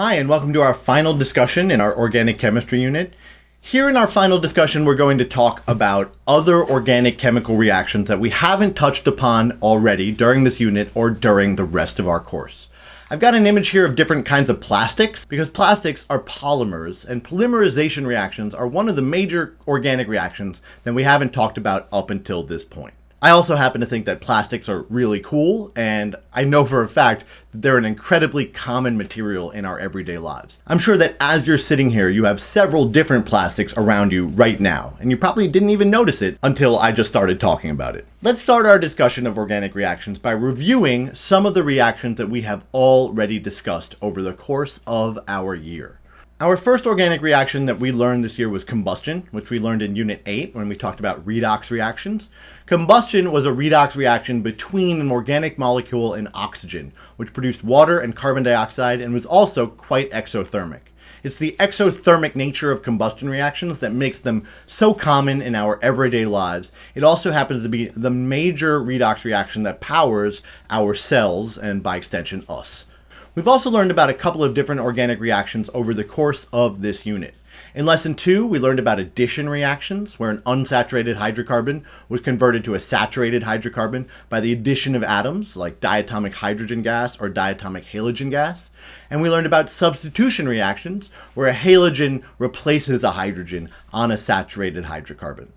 Hi, and welcome to our final discussion in our organic chemistry unit. Here in our final discussion, we're going to talk about other organic chemical reactions that we haven't touched upon already during this unit or during the rest of our course. I've got an image here of different kinds of plastics because plastics are polymers, and polymerization reactions are one of the major organic reactions that we haven't talked about up until this point. I also happen to think that plastics are really cool, and I know for a fact that they're an incredibly common material in our everyday lives. I'm sure that as you're sitting here, you have several different plastics around you right now, and you probably didn't even notice it until I just started talking about it. Let's start our discussion of organic reactions by reviewing some of the reactions that we have already discussed over the course of our year. Our first organic reaction that we learned this year was combustion, which we learned in Unit 8 when we talked about redox reactions. Combustion was a redox reaction between an organic molecule and oxygen, which produced water and carbon dioxide and was also quite exothermic. It's the exothermic nature of combustion reactions that makes them so common in our everyday lives. It also happens to be the major redox reaction that powers our cells and, by extension, us. We've also learned about a couple of different organic reactions over the course of this unit. In Lesson 2, we learned about addition reactions, where an unsaturated hydrocarbon was converted to a saturated hydrocarbon by the addition of atoms, like diatomic hydrogen gas or diatomic halogen gas. And we learned about substitution reactions, where a halogen replaces a hydrogen on a saturated hydrocarbon.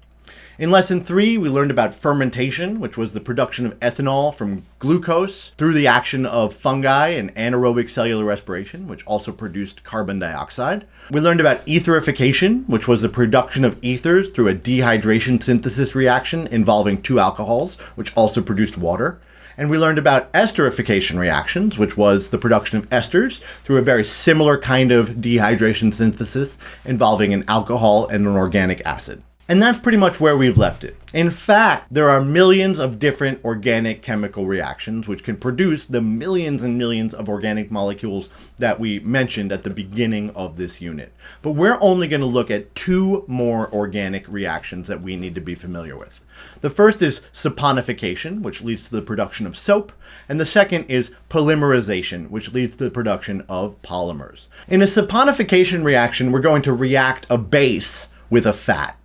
In Lesson 3, we learned about fermentation, which was the production of ethanol from glucose through the action of fungi and anaerobic cellular respiration, which also produced carbon dioxide. We learned about etherification, which was the production of ethers through a dehydration synthesis reaction involving two alcohols, which also produced water. And we learned about esterification reactions, which was the production of esters through a very similar kind of dehydration synthesis involving an alcohol and an organic acid. And that's pretty much where we've left it. In fact, there are millions of different organic chemical reactions which can produce the millions and millions of organic molecules that we mentioned at the beginning of this unit. But we're only going to look at two more organic reactions that we need to be familiar with. The first is Saponfication, which leads to the production of soap, and the second is Polymerization, which leads to the production of polymers. In a Saponfication reaction, we're going to react a base with a fat.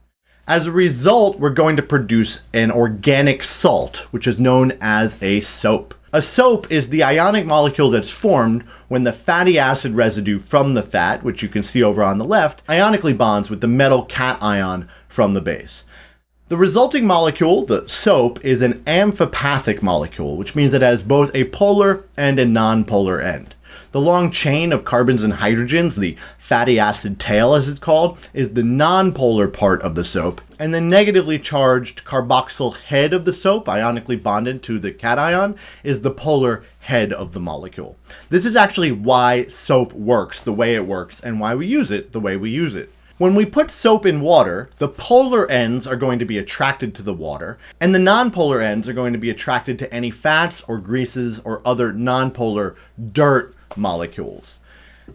As a result, we're going to produce an organic salt, which is known as a soap. A soap is the ionic molecule that's formed when the fatty acid residue from the fat, which you can see over on the left, ionically bonds with the metal cation from the base. The resulting molecule, the soap, is an amphipathic molecule, which means it has both a polar and a nonpolar end. The long chain of carbons and hydrogens, the fatty acid tail as it's called, is the nonpolar part of the soap, and the negatively charged carboxyl head of the soap, ionically bonded to the cation, is the polar head of the molecule. This is actually why soap works the way it works and why we use it the way we use it. When we put soap in water, the polar ends are going to be attracted to the water, and the nonpolar ends are going to be attracted to any fats or greases or other nonpolar dirt molecules.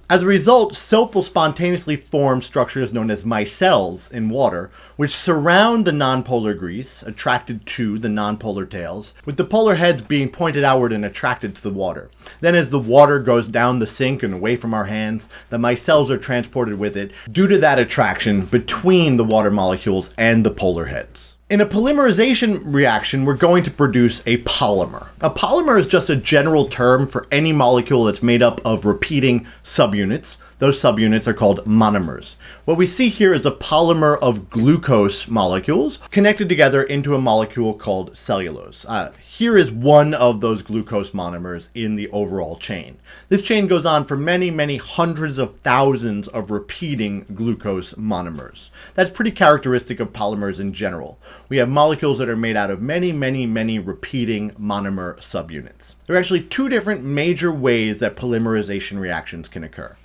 As a result, soap will spontaneously form structures known as micelles in water, which surround the nonpolar grease, attracted to the nonpolar tails, with the polar heads being pointed outward and attracted to the water. Then as the water goes down the sink and away from our hands, the micelles are transported with it due to that attraction between the water molecules and the polar heads. In a polymerization reaction, we're going to produce a polymer. A polymer is just a general term for any molecule that's made up of repeating subunits. Those subunits are called monomers. What we see here is a polymer of glucose molecules connected together into a molecule called cellulose. Here is one of those glucose monomers in the overall chain. This chain goes on for many, many hundreds of thousands of repeating glucose monomers. That's pretty characteristic of polymers in general. We have molecules that are made out of many, many, many repeating monomer subunits. There are actually two different major ways that polymerization reactions can occur.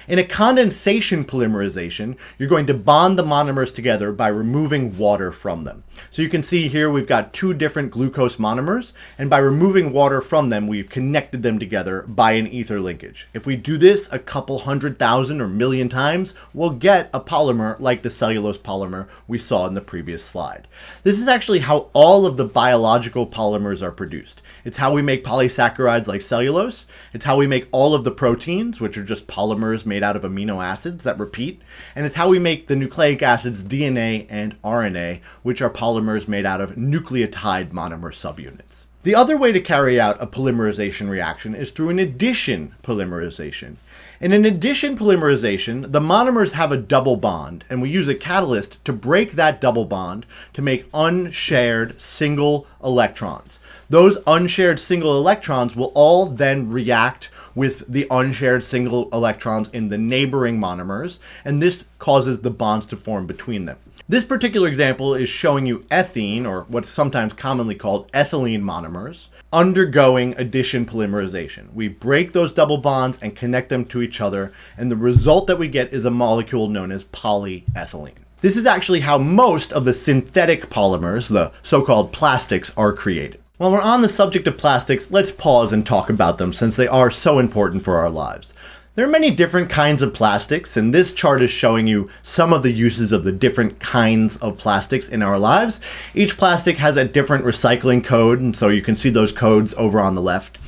In a condensation polymerization, you're going to bond the monomers together by removing water from them. So you can see here we've got two different glucose monomers, and by removing water from them, we've connected them together by an ether linkage. If we do this a couple 100,000 or million times, we'll get a polymer like the cellulose polymer we saw in the previous slide. This is actually how all of the biological polymers are produced. It's how we make polysaccharides like cellulose. It's how we make all of the proteins, which are just polymers made out of amino acids that repeat. And it's how we make the nucleic acids DNA and RNA, which are polymers made out of nucleotide monomer subunits. The other way to carry out a polymerization reaction is through an addition polymerization. In an addition polymerization, the monomers have a double bond, and we use a catalyst to break that double bond to make unshared single electrons. Those unshared single electrons will all then react with the unshared single electrons in the neighboring monomers, and this causes the bonds to form between them. This particular example is showing you ethene, or what's sometimes commonly called ethylene monomers, undergoing addition polymerization. We break those double bonds and connect them to each other, and the result that we get is a molecule known as polyethylene. This is actually how most of the synthetic polymers, the so-called plastics, are created. While we're on the subject of plastics, let's pause and talk about them since they are so important for our lives. There are many different kinds of plastics, and this chart is showing you some of the uses of the different kinds of plastics in our lives. Each plastic has a different recycling code, and so you can see those codes over on the left.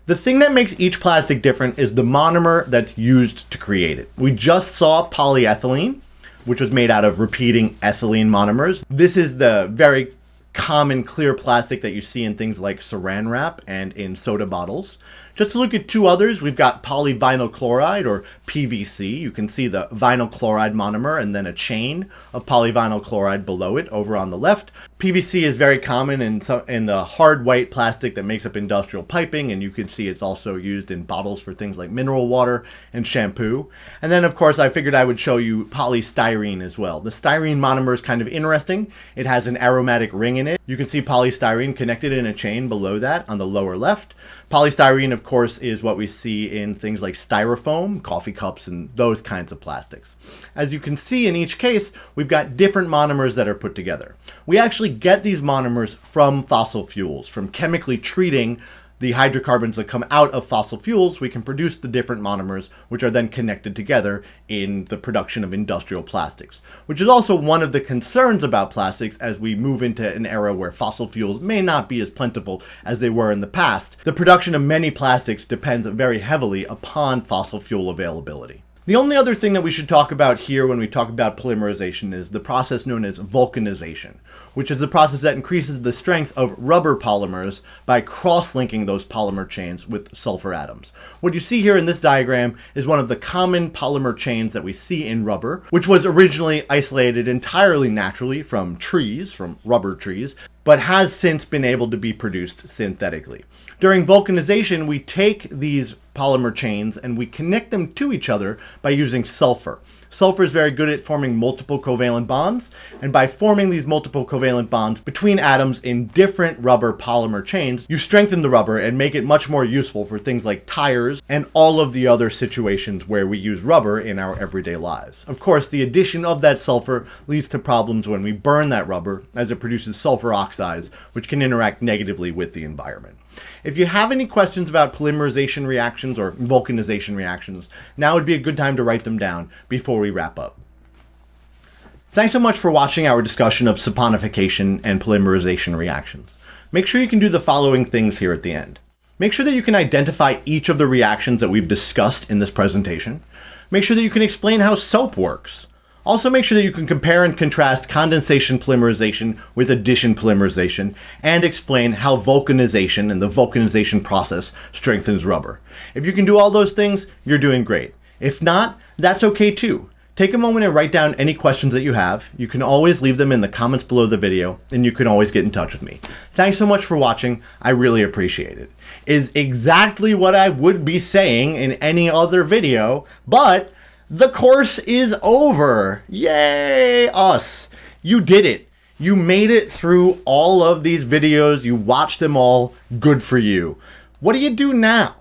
The thing that makes each plastic different is the monomer that's used to create it. We just saw polyethylene, which was made out of repeating ethylene monomers. This is the very common clear plastic that you see in things like saran wrap and in soda bottles. Just to look at two others, we've got polyvinyl chloride, or PVC. You can see the vinyl chloride monomer and then a chain of polyvinyl chloride below it over on the left. PVC is very common in the hard white plastic that makes up industrial piping, and you can see it's also used in bottles for things like mineral water and shampoo. And then, of course, I figured I would show you polystyrene as well. The styrene monomer is kind of interesting. It has an aromatic ring in it. You can see polystyrene connected in a chain below that on the lower left. Polystyrene, of course, is what we see in things like styrofoam, coffee cups, and those kinds of plastics. As you can see in each case, we've got different monomers that are put together. We actually get these monomers from fossil fuels, from chemically treating the hydrocarbons that come out of fossil fuels. We can produce the different monomers, which are then connected together in the production of industrial plastics, which is also one of the concerns about plastics as we move into an era where fossil fuels may not be as plentiful as they were in the past. The production of many plastics depends very heavily upon fossil fuel availability. The only other thing that we should talk about here when we talk about polymerization is the process known as vulcanization, which is the process that increases the strength of rubber polymers by cross-linking those polymer chains with sulfur atoms. What you see here in this diagram is one of the common polymer chains that we see in rubber, which was originally isolated entirely naturally from trees, from rubber trees, but has since been able to be produced synthetically. During vulcanization, we take these polymer chains and we connect them to each other by using sulfur. Sulfur is very good at forming multiple covalent bonds, and by forming these multiple covalent bonds between atoms in different rubber polymer chains, you strengthen the rubber and make it much more useful for things like tires and all of the other situations where we use rubber in our everyday lives. Of course, the addition of that sulfur leads to problems when we burn that rubber, as it produces sulfur oxides, which can interact negatively with the environment. If you have any questions about polymerization reactions or vulcanization reactions, now would be a good time to write them down before we wrap up. Thanks so much for watching our discussion of saponification and polymerization reactions. Make sure you can do the following things here at the end. Make sure that you can identify each of the reactions that we've discussed in this presentation. Make sure that you can explain how soap works. Also, make sure that you can compare and contrast condensation polymerization with addition polymerization, and explain how vulcanization and the vulcanization process strengthens rubber. If you can do all those things, you're doing great. If not, that's okay too. Take a moment and write down any questions that you have. You can always leave them in the comments below the video, and you can always get in touch with me. Thanks so much for watching. I really appreciate it. Is exactly what I would be saying in any other video, but the course is over. Yay, us. You did it. You made it through all of these videos. You watched them all. Good for you. What do you do now?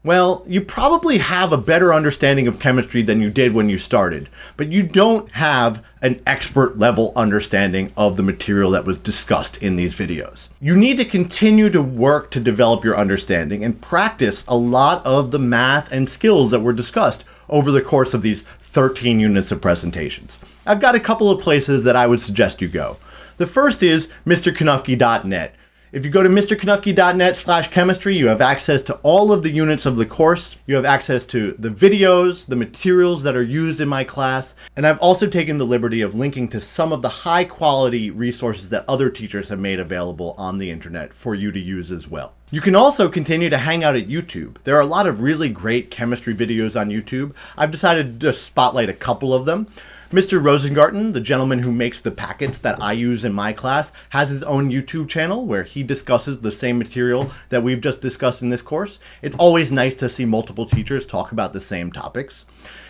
Well, you probably have a better understanding of chemistry than you did when you started, but you don't have an expert level understanding of the material that was discussed in these videos. You need to continue to work to develop your understanding and practice a lot of the math and skills that were discussed over the course of these 13 units of presentations. I've got a couple of places that I would suggest you go. The first is mrkonufke.net. If you go to mrkonufke.net/chemistry, you have access to all of the units of the course. You have access to the videos, the materials that are used in my class, and I've also taken the liberty of linking to some of the high quality resources that other teachers have made available on the internet for you to use as well. You can also continue to hang out at YouTube. There are a lot of really great chemistry videos on YouTube. I've decided to spotlight a couple of them. Mr. Rosengarten, the gentleman who makes the packets that I use in my class, has his own YouTube channel where he discusses the same material that we've just discussed in this course. It's always nice to see multiple teachers talk about the same topics.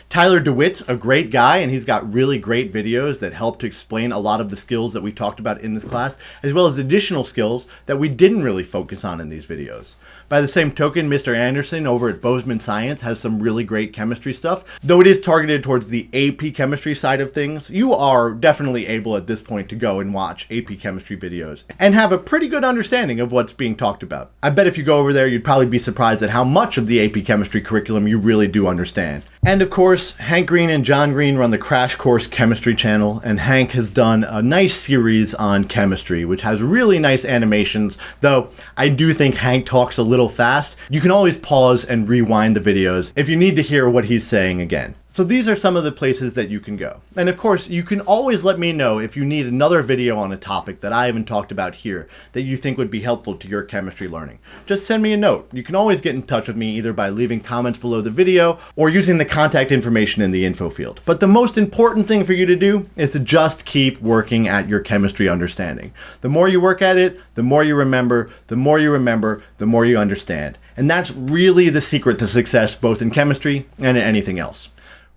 Tyler DeWitt's a great guy, and he's got really great videos that help to explain a lot of the skills that we talked about in this class, as well as additional skills that we didn't really focus on in these videos. By the same token, Mr. Anderson over at Bozeman Science has some really great chemistry stuff. Though it is targeted towards the AP chemistry side of things, you are definitely able at this point to go and watch AP chemistry videos and have a pretty good understanding of what's being talked about. I bet if you go over there, you'd probably be surprised at how much of the AP chemistry curriculum you really do understand. And of course, Hank Green and John Green run the Crash Course Chemistry channel, and Hank has done a nice series on chemistry, which has really nice animations, though I do think Hank talks a little fast. You can always pause and rewind the videos if you need to hear what he's saying again. So these are some of the places that you can go. And of course, you can always let me know if you need another video on a topic that I haven't talked about here that you think would be helpful to your chemistry learning. Just send me a note. You can always get in touch with me either by leaving comments below the video or using the contact information in the info field. But the most important thing for you to do is to just keep working at your chemistry understanding. The more you work at it, the more you remember, the more you remember, the more you understand. And that's really the secret to success both in chemistry and in anything else.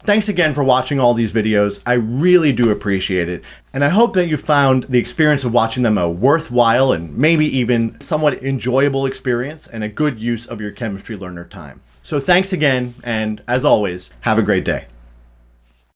Thanks again for watching all these videos. I really do appreciate it. And I hope that you found the experience of watching them a worthwhile and maybe even somewhat enjoyable experience and a good use of your chemistry learner time. So thanks again, and as always, have a great day.